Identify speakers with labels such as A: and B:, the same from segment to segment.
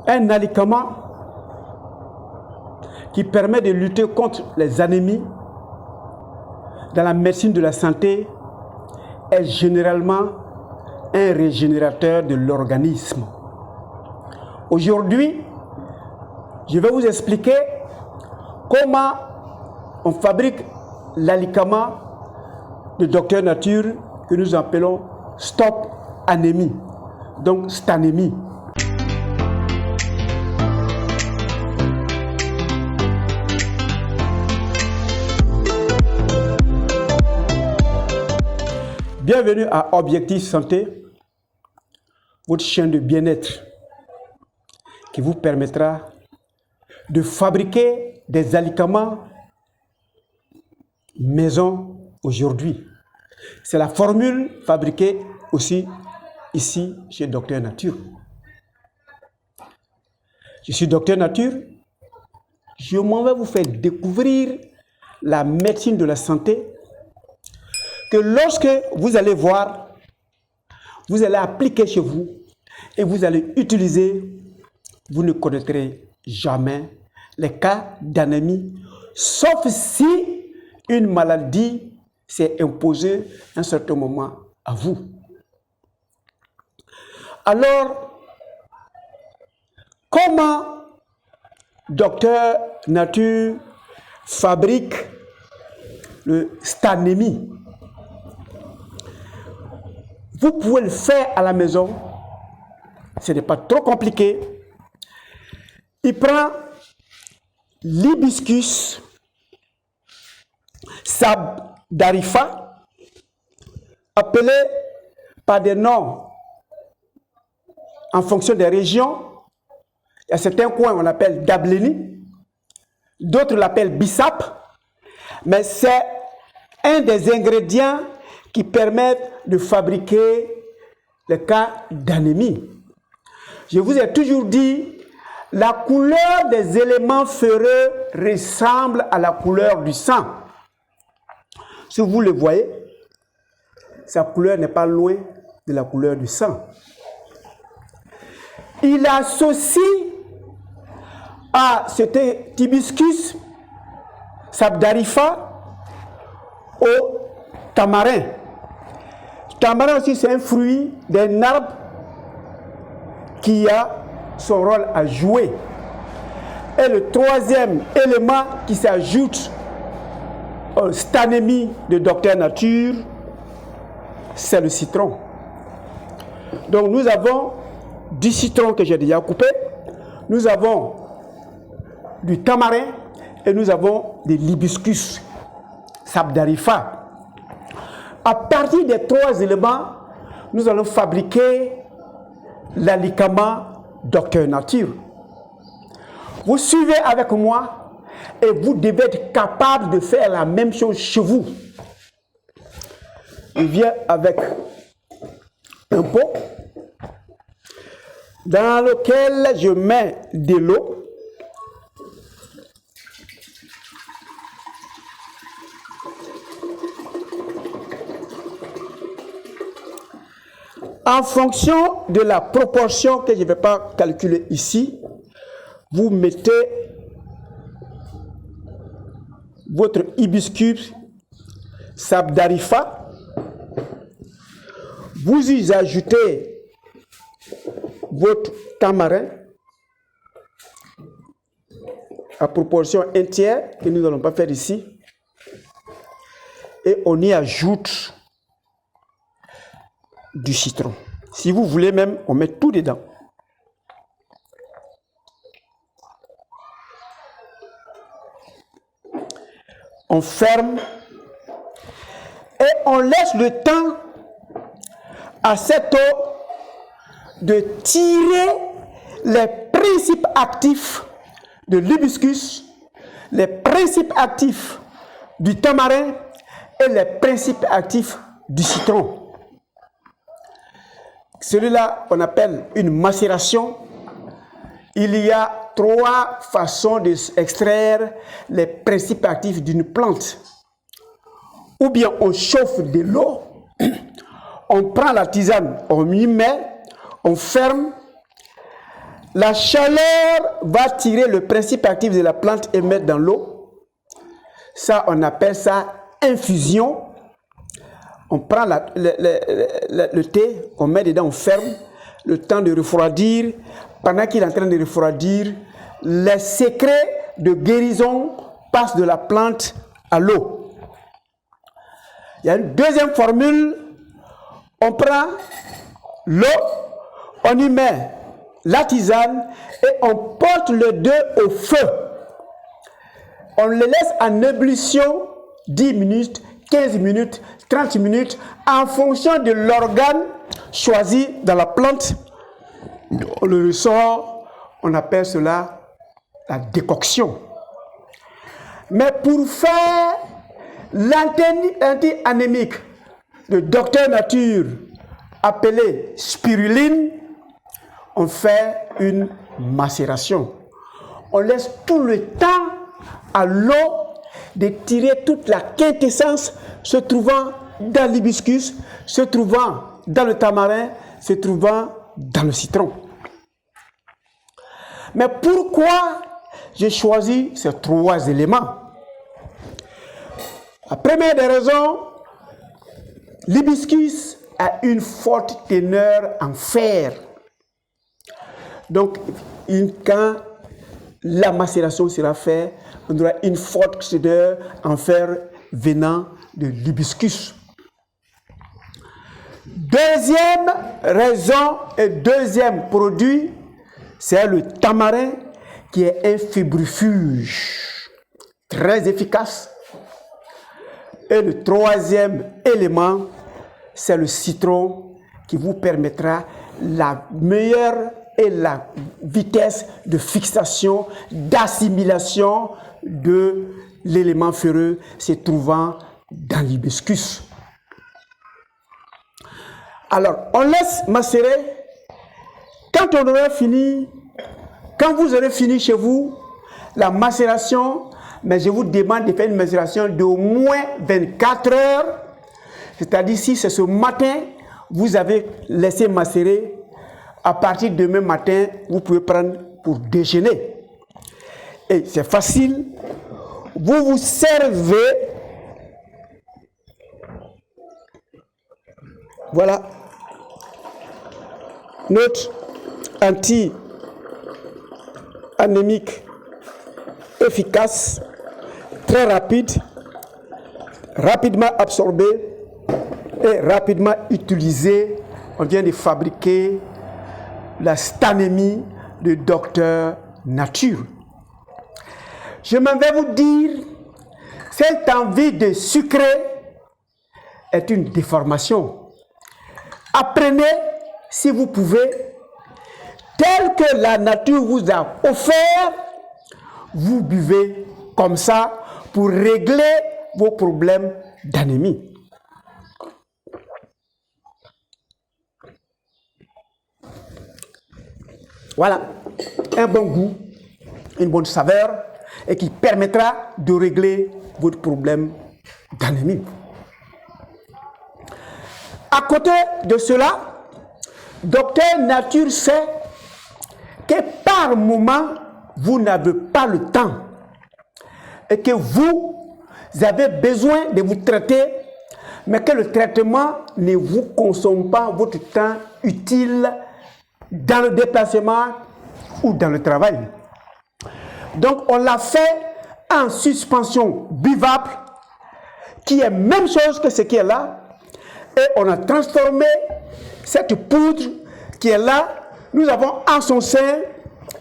A: un médicament qui permet de lutter contre les anémies dans la médecine de la santé est généralement un régénérateur de l'organisme. Aujourd'hui, je vais vous expliquer comment on fabrique l'alicament de Docteur Nature que nous appelons Stop Anémie, donc Stanémie. Bienvenue à Objectif Santé, votre chaîne de bien-être qui vous permettra de fabriquer des alicaments maison aujourd'hui. C'est la formule fabriquée aussi ici chez Docteur Nature. Je suis Docteur Nature. Je m'en vais vous faire découvrir la médecine de la santé que lorsque vous allez voir, vous allez appliquer chez vous et vous allez utiliser, vous ne connaîtrez jamais les cas d'anémie, sauf si une maladie s'est imposée à un certain moment à vous. Alors, comment Docteur Nature fabrique le Stanémie? Vous pouvez le faire à la maison, ce n'est pas trop compliqué. Il prend l'hibiscus sabdarifa, appelé par des noms en fonction des régions. Il y a certains coins on l'appelle dableni, d'autres l'appellent bissap, mais c'est un des ingrédients qui permettent de fabriquer le cas d'anémie. Je vous ai toujours dit, la couleur des éléments ferreux ressemble à la couleur du sang. Si vous le voyez, sa couleur n'est pas loin de la couleur du sang. Il associe à cet hibiscus sabdarifa au tamarin. Tamarin aussi, c'est un fruit d'un arbre qui a son rôle à jouer. Et le troisième élément qui s'ajoute au Stanémie de Docteur Nature, c'est le citron. Donc nous avons du citron que j'ai déjà coupé, nous avons du tamarin et nous avons de l'hibiscus sabdarifa. À partir des trois éléments, nous allons fabriquer l'alicament Docteur Nature. Vous suivez avec moi et vous devez être capable de faire la même chose chez vous. Je viens avec un pot dans lequel je mets de l'eau. En fonction de la proportion que je ne vais pas calculer ici, vous mettez votre hibiscus sabdarifa, vous y ajoutez votre tamarin à proportion 1/3 que nous n'allons pas faire ici, et on y ajoute du citron. Si vous voulez même, on met tout dedans. On ferme et on laisse le temps à cette eau de tirer les principes actifs de l'hibiscus, les principes actifs du tamarin et les principes actifs du citron. Celui-là, on appelle une macération. Il y a trois façons d'extraire les principes actifs d'une plante. Ou bien on chauffe de l'eau, on prend la tisane, on y met, on ferme, La chaleur va tirer le principe actif de la plante et mettre dans l'eau. Ça, on appelle ça infusion. On prend le thé, on met dedans, on ferme, le temps de refroidir. Pendant qu'il est en train de refroidir, les secrets de guérison passent de la plante à l'eau. Il y a une deuxième formule. On prend l'eau, on y met la tisane et on porte les deux au feu. On les laisse en ébullition 10 minutes, 15 minutes, 30 minutes en fonction de l'organe choisi dans la plante. On le ressort, on appelle cela la décoction. Mais pour faire l'anti-anémique de docteur nature appelé spiruline, on fait une macération. On laisse tout le temps à l'eau de tirer toute la quintessence se trouvant dans l'hibiscus, se trouvant dans le tamarin, se trouvant dans le citron. Mais pourquoi j'ai choisi ces trois éléments? La première des raisons, l'hibiscus a une forte teneur en fer. Donc, quand la macération sera faite, on aura une forte teneur en fer venant de l'hibiscus. Deuxième raison et deuxième produit, c'est le tamarin qui est un fébrifuge très efficace. Et le troisième élément, c'est le citron qui vous permettra la meilleure et la vitesse de fixation, d'assimilation de l'élément ferreux se trouvant dans l'hibiscus. Alors, on laisse macérer. Quand on aura fini, quand vous aurez fini chez vous, la macération, mais je vous demande de faire une macération d'au moins 24 heures. C'est-à-dire, si c'est ce matin, vous avez laissé macérer, à partir de demain matin, vous pouvez prendre pour déjeuner. Et c'est facile. Vous vous servez. Voilà. Notre anti-anémique efficace, très rapide, rapidement absorbé et rapidement utilisé. On vient de fabriquer la stanémie de docteur nature. Je m'en vais vous dire, cette envie de sucrer est une déformation. Apprenez, si vous pouvez, tel que la nature vous a offert, vous buvez comme ça pour régler vos problèmes d'anémie. Voilà, un bon goût, une bonne saveur et qui permettra de régler votre problème d'anémie. À côté de cela, docteur nature sait que par moment, vous n'avez pas le temps et que vous avez besoin de vous traiter, mais que le traitement ne vous consomme pas votre temps utile dans le déplacement ou dans le travail. Donc, on l'a fait en suspension buvable, qui est même chose que ce qui est là, et on a transformé cette poudre qui est là. Nous avons en son sein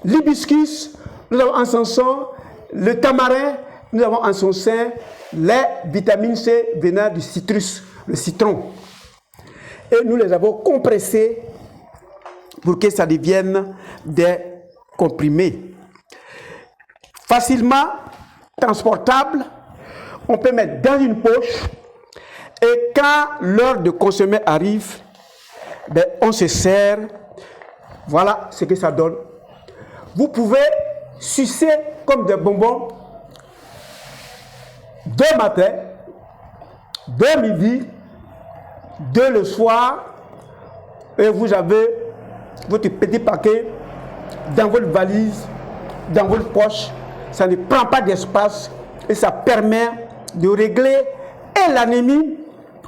A: l'hibiscus, nous avons en son sein le tamarin, nous avons en son sein les vitamines C venant du citrus, le citron. Et nous les avons compressés pour que ça devienne des comprimés. Facilement transportable, on peut mettre dans une poche et quand l'heure de consommer arrive, ben, on se sert. Voilà ce que ça donne. Vous pouvez sucer comme des bonbons de matin, de midi, de le soir, et vous avez votre petit paquet dans votre valise, dans votre poche. Ça ne prend pas d'espace et ça permet de régler et l'anémie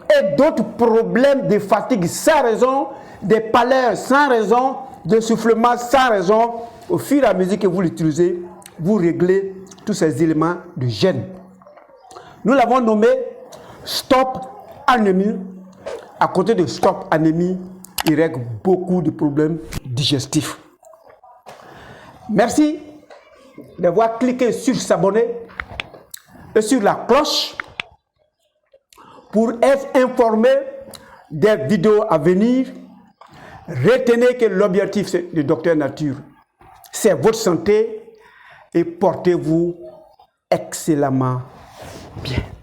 A: et d'autres problèmes de fatigue sans raison, des pâleurs sans raison, de soufflement sans raison. Au fur et à mesure que vous l'utilisez, vous réglez tous ces éléments de gêne. Nous l'avons nommé Stop Anémie. À côté de Stop Anémie, il règle beaucoup de problèmes digestifs. Merci d'avoir cliqué sur s'abonner et sur la cloche pour être informé des vidéos à venir. Retenez que l'objectif de Docteur Nature, c'est votre santé et portez-vous excellemment bien.